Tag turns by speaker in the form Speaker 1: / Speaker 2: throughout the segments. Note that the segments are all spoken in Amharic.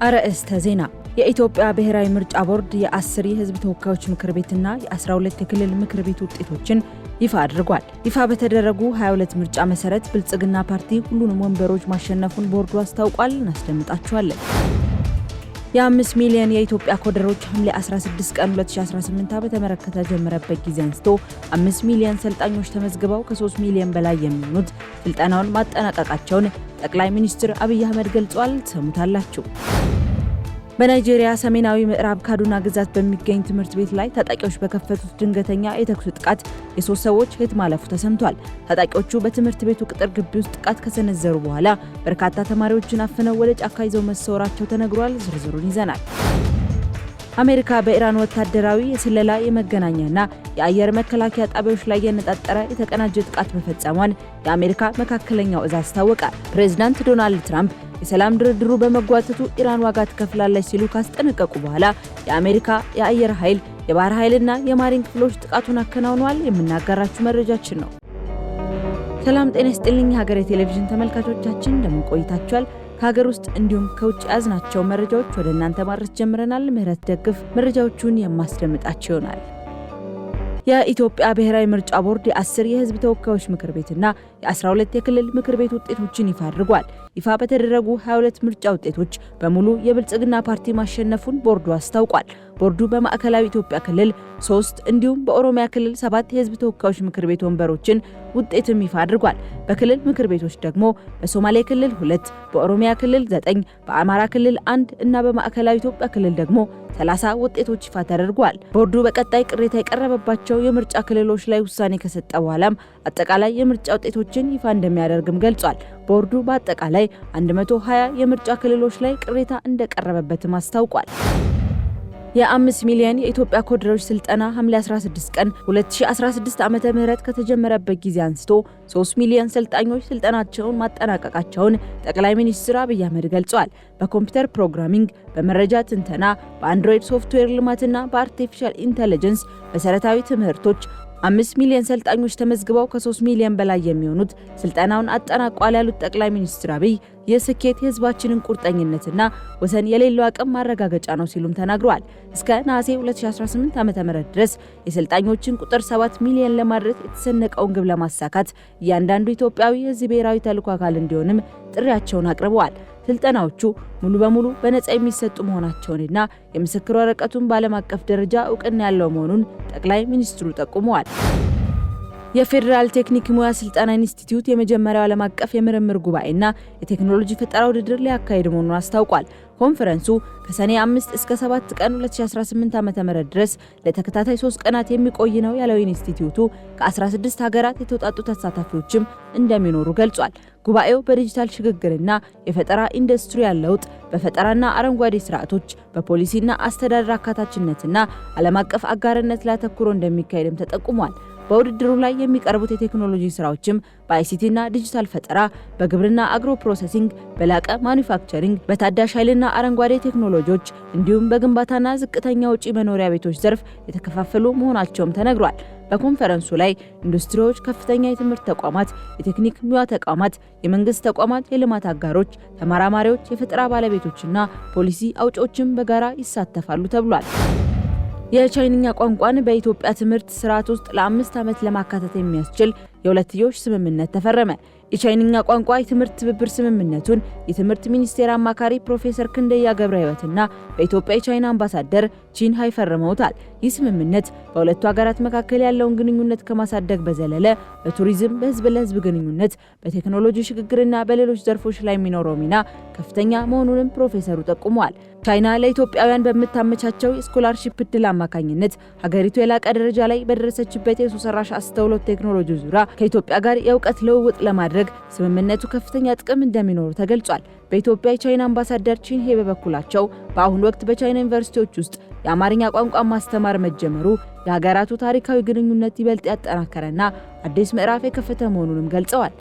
Speaker 1: አርዕስተ ዜና የኢትዮጵያ ብሔራዊ ምርጫ ቦርድ የ10 የህዝብ ተወካዮች ምክር ቤትና የ12 የክልል ምክር ቤት ውጤቶችን ይፋ አድርጓል። ይፋ በተደረጉ 22 ምርጫ መሰረት ብልጽግና ፓርቲ ሁሉንም ወንበሮች ማሸነፉን ቦርዱ አስታውቋል። እናስደምጣችኋለን። የ5 ሚሊዮን የኢትዮጵያ ኮደሮች ሐምሌ 16 ቀን 2018 ዓ.ም ከተጀመረበት ጊዜ አንስቶ 5 ሚሊዮን ሰልጣኞች ተመዝግበው ከ3 ሚሊዮን በላይ የሚሆኑት ስልጠናውን ማጠናቀቃቸውን ጠቅላይ ሚኒስትር አብይ አህመድ ገልጸዋል። ተሰሙታላችሁ። በናይጄሪያ ሰሜናዊ ምዕራብ ካዱና ግዛት በሚገኝ ትምህርት ቤት ላይ ታጣቂዎች በከፈቱት ድንገተኛ የተኩስ ጥቃት የ3 ሰዎች ሕይወት ማለፉ ተሰምቷል። ታጣቂዎቹ በትምህርት ቤቱ ቅጥር ግቢ ውስጥ ጥቃት ከሰነዘሩ በኋላ በርካታ ተማሪዎችን አፍነው ወደ ጫካ ይዘው መሰወራቸው ተነግሯል። ዝርዝሩን ይዘናል። አሜሪካ በኢራን ወታደራዊ የስለላ የመገናኛና የአየር መከላከያ ጣቢያዎች ላይ ያነጣጠረ የተቀናጀ ጥቃት መፈጸሟን የአሜሪካ መካከለኛው እዝ አስታወቀ። ፕሬዝዳንት ዶናልድ ትራምፕ የሰላም ድርድሩ በመጓተቱ ኢራን ዋጋ ትከፍላለች ሲሉ ካስጠነቀቁ በኋላ የአሜሪካ የአየር ኃይል፣ የባህር ኃይልና የማሪን ክፍሎች ጥቃቱን አከናውነዋል። የምናጋራችሁ መረጃችን ነው። ሰላም ጤና ይስጥልኝ ሀገሬ ቴሌቪዥን ተመልካቾቻችን እንደምን ቆይታችኋል? ከሀገር ውስጥ እንዲሁም ከውጭ ያዝናቸው መረጃዎች ወደ እናንተ ማድረስ ጀምረናል። ምህረት ደግፍ መረጃዎቹን የማስደምጣችሁ ይሆናል። የኢትዮጵያ ብሔራዊ ምርጫ ቦርድ የ10 የህዝብ ተወካዮች ምክር ቤትና የ12 የክልል ምክር ቤት ውጤቶችን ይፋ አድርጓል። ይፋ በተደረጉ 22 ምርጫ ውጤቶች በሙሉ የብልጽግና ፓርቲ ማሸነፉን ቦርዱ አስታውቋል። ቦርዱ በማዕከላዊ ኢትዮጵያ ክልል 3 እንዲሁም በኦሮሚያ ክልል 7 የህዝብ ተወካዮች ምክር ቤት ወንበሮችን ውጤትም ይፋ አድርጓል። በክልል ምክር ቤቶች ደግሞ በሶማሌ ክልል 2፣ በኦሮሚያ ክልል 9፣ በአማራ ክልል 1 እና በማዕከላዊ ኢትዮጵያ ክልል ደግሞ 30 ውጤቶች ይፋ ተደርጓል። ቦርዱ በቀጣይ ቅሬታ የቀረበባቸው የምርጫ ክልሎች ላይ ውሳኔ ከሰጠ በኋላም አጠቃላይ የምርጫ ውጤቶችን ይፋ እንደሚያደርግም ገልጿል። ቦርዱ በአጠቃላይ 120 የምርጫ ክልሎች ላይ ቅሬታ እንደቀረበበትም አስታውቋል። የ5 ሚሊዮን የኢትዮጵያ ኮደሮች ስልጠና ሐምሌ 16 ቀን 2016 ዓ.ም ከተጀመረበት ጊዜ አንስቶ 3 ሚሊዮን ሰልጣኞች ስልጠናቸውን ማጠናቀቃቸውን ጠቅላይ ሚኒስትር አብይ አህመድ ገልጸዋል። በኮምፒውተር ፕሮግራሚንግ፣ በመረጃ ትንተና፣ በአንድሮይድ ሶፍትዌር ልማትና በአርቲፊሻል ኢንተለጀንስ መሰረታዊ ትምህርቶች 5 ሚሊዮን ሰልጣኞች ተመዝግበው ከ3 ሚሊዮን በላይ የሚሆኑት ስልጠናውን አጠናቋል ያሉት ጠቅላይ ሚኒስትር አብይ የስኬት የህዝባችንን ቁርጠኝነትና ወሰን የሌለው አቅም ማረጋገጫ ነው ሲሉም ተናግረዋል። እስከ ነሐሴ 2018 ዓ.ም ድረስ የሰልጣኞችን ቁጥር 7 ሚሊዮን ለማድረስ የተሰነቀውን ግብ ለማሳካት እያንዳንዱ ኢትዮጵያዊ የዚህ ብሔራዊ ተልዕኮ አካል እንዲሆንም ጥሪያቸውን አቅርበዋል። ስልጠናዎቹ ሙሉ በሙሉ በነጻ የሚሰጡ መሆናቸውንና የምስክር ወረቀቱን በዓለም አቀፍ ደረጃ እውቅና ያለው መሆኑን ጠቅላይ ሚኒስትሩ ጠቁመዋል። የፌዴራል ቴክኒክ ሙያ ስልጠና ኢንስቲትዩት የመጀመሪያው ዓለም አቀፍ የምርምር ጉባኤና የቴክኖሎጂ ፈጠራ ውድድር ሊያካሂድ መሆኑን አስታውቋል። ኮንፈረንሱ ከሰኔ 5 እስከ 7 ቀን 2018 ዓ.ም ድረስ ለተከታታይ 3 ቀናት የሚቆይ ነው ያለው ኢንስቲትዩቱ ከ16 ሀገራት የተውጣጡ ተሳታፊዎችም እንደሚኖሩ ገልጿል። ጉባኤው በዲጂታል ሽግግርና የፈጠራ ኢንዱስትሪያል ለውጥ፣ በፈጠራና አረንጓዴ ስርዓቶች፣ በፖሊሲና አስተዳደር አካታችነትና ዓለም አቀፍ አጋርነት ላይ አተኩሮ እንደሚካሄድም ተጠቁሟል። በውድድሩ ላይ የሚቀርቡት የቴክኖሎጂ ስራዎችም በአይሲቲና ዲጂታል ፈጠራ፣ በግብርና አግሮ ፕሮሰሲንግ፣ በላቀ ማኑፋክቸሪንግ፣ በታዳሽ ኃይልና አረንጓዴ ቴክኖሎጂዎች እንዲሁም በግንባታና ዝቅተኛ ወጪ መኖሪያ ቤቶች ዘርፍ የተከፋፈሉ መሆናቸውም ተነግሯል። በኮንፈረንሱ ላይ ኢንዱስትሪዎች፣ ከፍተኛ የትምህርት ተቋማት፣ የቴክኒክ ሙያ ተቋማት፣ የመንግስት ተቋማት፣ የልማት አጋሮች፣ ተመራማሪዎች፣ የፈጠራ ባለቤቶችና ፖሊሲ አውጪዎችም በጋራ ይሳተፋሉ ተብሏል። የቻይንኛ ቋንቋን በኢትዮጵያ ትምህርት ስርዓት ውስጥ ለ5 ዓመት ለማካተት የሚያስችል የሁለትዮሽ ስምምነት ተፈረመ። የቻይንኛ ቋንቋ የትምህርት ትብብር ስምምነቱን የትምህርት ሚኒስቴር አማካሪ ፕሮፌሰር ክንደያ ገብረ ሕይወትና በኢትዮጵያ የቻይና አምባሳደር ቺን ሃይ ፈርመውታል። ይህ ስምምነት በሁለቱ ሀገራት መካከል ያለውን ግንኙነት ከማሳደግ በዘለለ በቱሪዝም፣ በህዝብ ለህዝብ ግንኙነት፣ በቴክኖሎጂ ሽግግርና በሌሎች ዘርፎች ላይ የሚኖረው ሚና ከፍተኛ መሆኑንም ፕሮፌሰሩ ጠቁመዋል። ቻይና ለኢትዮጵያውያን በምታመቻቸው የስኮላርሺፕ እድል አማካኝነት ሀገሪቱ የላቀ ደረጃ ላይ በደረሰችበት የሰው ሰራሽ አስተውሎት ቴክኖሎጂ ዙሪያ ከኢትዮጵያ ጋር የእውቀት ልውውጥ ለማድረግ ስምምነቱ ከፍተኛ ጥቅም እንደሚኖሩ ተገልጿል። በኢትዮጵያ የቻይና አምባሳደር ቺንሄ በበኩላቸው በአሁኑ ወቅት በቻይና ዩኒቨርሲቲዎች ውስጥ የአማርኛ ቋንቋ ማስተማር መጀመሩ የሀገራቱ ታሪካዊ ግንኙነት ይበልጥ ያጠናከረና አዲስ ምዕራፍ የከፈተ መሆኑንም ገልጸዋል።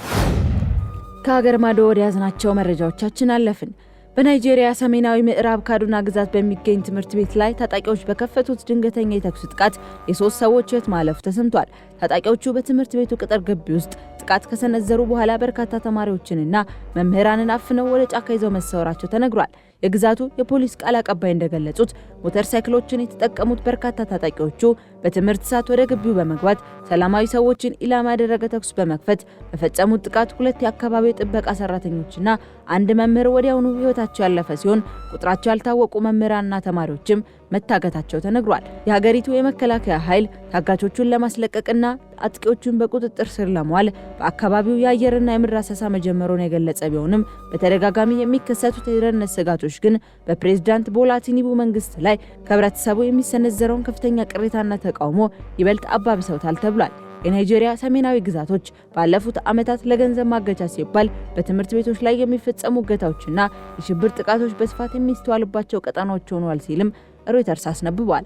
Speaker 1: ከሀገር ማዶ ወደ ያዝናቸው መረጃዎቻችን አለፍን። በናይጄሪያ ሰሜናዊ ምዕራብ ካዱና ግዛት በሚገኝ ትምህርት ቤት ላይ ታጣቂዎች በከፈቱት ድንገተኛ የተኩስ ጥቃት የ3 ሰዎች ሕይወት ማለፉ ተሰምቷል። ታጣቂዎቹ በትምህርት ቤቱ ቅጥር ግቢ ውስጥ ጥቃት ከሰነዘሩ በኋላ በርካታ ተማሪዎችንና መምህራንን አፍነው ወደ ጫካ ይዘው መሰወራቸው ተነግሯል። የግዛቱ የፖሊስ ቃል አቀባይ እንደገለጹት ሞተር ሳይክሎችን የተጠቀሙት በርካታ ታጣቂዎቹ በትምህርት ሰዓት ወደ ግቢው በመግባት ሰላማዊ ሰዎችን ኢላማ ያደረገ ተኩስ በመክፈት በፈጸሙት ጥቃት 2 የአካባቢው ጥበቃ ሰራተኞችና 1 መምህር ወዲያውኑ ህይወታቸው ያለፈ ሲሆን ቁጥራቸው ያልታወቁ መምህራንና ተማሪዎችም መታገታቸው ተነግሯል። የሀገሪቱ የመከላከያ ኃይል ታጋቾቹን ለማስለቀቅና አጥቂዎቹን በቁጥጥር ስር ለማዋል በአካባቢው የአየርና የምድር አሰሳ መጀመሩን የገለጸ ቢሆንም በተደጋጋሚ የሚከሰቱት የደህንነት ስጋቶች ግን በፕሬዝዳንት ቦላ ቲኑቡ መንግስት ላይ ከህብረተሰቡ የሚሰነዘረውን ከፍተኛ ቅሬታና ተቃውሞ ይበልጥ አባብሰውታል ተብሏል። የናይጄሪያ ሰሜናዊ ግዛቶች ባለፉት ዓመታት ለገንዘብ ማገቻ ሲባል በትምህርት ቤቶች ላይ የሚፈጸሙ እገታዎችና የሽብር ጥቃቶች በስፋት የሚስተዋልባቸው ቀጠናዎች ሆነዋል ሲልም ሮይተርስ አስነብቧል።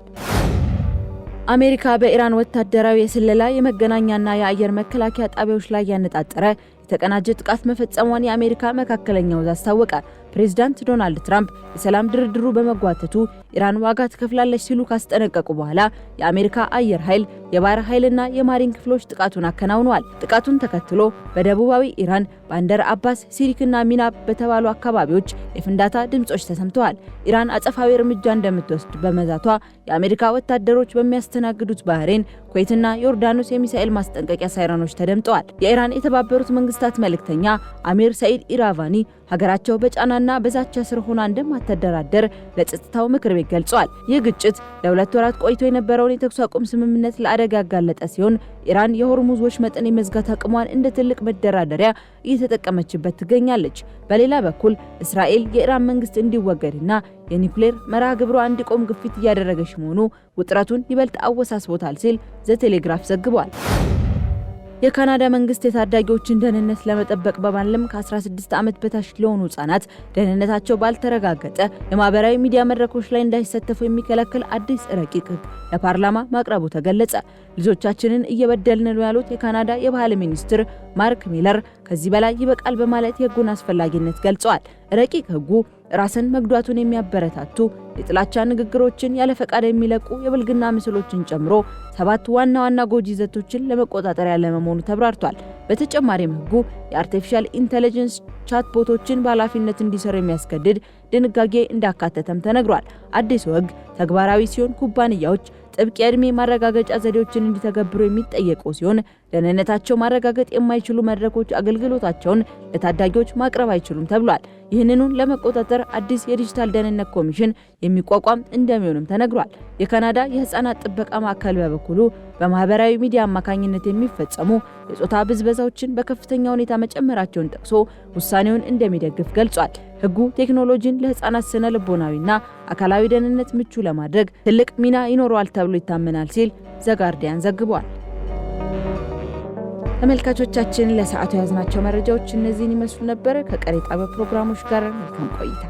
Speaker 1: አሜሪካ በኢራን ወታደራዊ የስለላ የመገናኛና የአየር መከላከያ ጣቢያዎች ላይ ያነጣጠረ የተቀናጀ ጥቃት መፈጸሟን የአሜሪካ መካከለኛው ዕዝ አስታወቀ። ፕሬዝዳንት ዶናልድ ትራምፕ የሰላም ድርድሩ በመጓተቱ ኢራን ዋጋ ትከፍላለች ሲሉ ካስጠነቀቁ በኋላ የአሜሪካ አየር ኃይል፣ የባህር ኃይልና የማሪን ክፍሎች ጥቃቱን አከናውነዋል። ጥቃቱን ተከትሎ በደቡባዊ ኢራን ባንደር አባስ፣ ሲሪክና ሚናብ በተባሉ አካባቢዎች የፍንዳታ ድምጾች ተሰምተዋል። ኢራን አጸፋዊ እርምጃ እንደምትወስድ በመዛቷ የአሜሪካ ወታደሮች በሚያስተናግዱት ባህሬን፣ ኩዌትና ዮርዳኖስ የሚሳኤል ማስጠንቀቂያ ሳይረኖች ተደምጠዋል። የኢራን የተባበሩት መንግስታት መልእክተኛ አሚር ሰኢድ ኢራቫኒ ሀገራቸው በጫናና በዛቻ ስር ሆና እንደማትደራደር ለጸጥታው ምክር ቤት ገልጸዋል። ይህ ግጭት ለ2 ወራት ቆይቶ የነበረውን የተኩስ አቁም ስምምነት ለአደጋ ያጋለጠ ሲሆን ኢራን የሆርሙዝ ወሽመጥን የመዝጋት አቅሟን እንደ ትልቅ መደራደሪያ እየተጠቀመችበት ትገኛለች። በሌላ በኩል እስራኤል የኢራን መንግስት እንዲወገድና የኒውክሌር መርሃ ግብሯ እንዲቆም ግፊት እያደረገች መሆኑ ውጥረቱን ይበልጥ አወሳስቦታል ሲል ዘ ቴሌግራፍ ዘግቧል። የካናዳ መንግስት የታዳጊዎችን ደህንነት ለመጠበቅ በማለም ከ16 ዓመት በታች ለሆኑ ህጻናት ደህንነታቸው ባልተረጋገጠ የማህበራዊ ሚዲያ መድረኮች ላይ እንዳይሳተፉ የሚከለክል አዲስ ረቂቅ ህግ ለፓርላማ ማቅረቡ ተገለጸ። ልጆቻችንን እየበደልን ነው ያሉት የካናዳ የባህል ሚኒስትር ማርክ ሚለር ከዚህ በላይ ይበቃል በማለት የህጉን አስፈላጊነት ገልጸዋል። ረቂቅ ህጉ ራስን መግዷቱን የሚያበረታቱ የጥላቻ ንግግሮችን ያለ ፈቃድ የሚለቁ የብልግና ምስሎችን ጨምሮ 7 ዋና ዋና ጎጂ ይዘቶችን ለመቆጣጠር ያለመ መሆኑ ተብራርቷል። በተጨማሪም ህጉ የአርቲፊሻል ኢንተለጀንስ ቻትቦቶችን በኃላፊነት እንዲሰሩ የሚያስገድድ ድንጋጌ እንዳካተተም ተነግሯል። አዲሱ ህግ ተግባራዊ ሲሆን ኩባንያዎች ጥብቅ የዕድሜ ማረጋገጫ ዘዴዎችን እንዲተገብሩ የሚጠየቁ ሲሆን ደህንነታቸው ማረጋገጥ የማይችሉ መድረኮች አገልግሎታቸውን ለታዳጊዎች ማቅረብ አይችሉም ተብሏል። ይህንኑን ለመቆጣጠር አዲስ የዲጂታል ደህንነት ኮሚሽን የሚቋቋም እንደሚሆንም ተነግሯል። የካናዳ የህፃናት ጥበቃ ማዕከል በበኩሉ በማህበራዊ ሚዲያ አማካኝነት የሚፈጸሙ የጾታ ብዝበዛዎችን በከፍተኛ ሁኔታ መጨመራቸውን ጠቅሶ ውሳኔውን እንደሚደግፍ ገልጿል። ህጉ ቴክኖሎጂን ለህፃናት ስነ ልቦናዊና አካላዊ ደህንነት ምቹ ለማድረግ ትልቅ ሚና ይኖረዋል ተብሎ ይታመናል ሲል ዘ ጋርዲያን ዘግቧል። ተመልካቾቻችን ለሰዓቱ ያዝናቸው መረጃዎች እነዚህን ይመስሉ ነበር። ከቀሪ ጣቢያ ፕሮግራሞች ጋር መልካም ቆይታ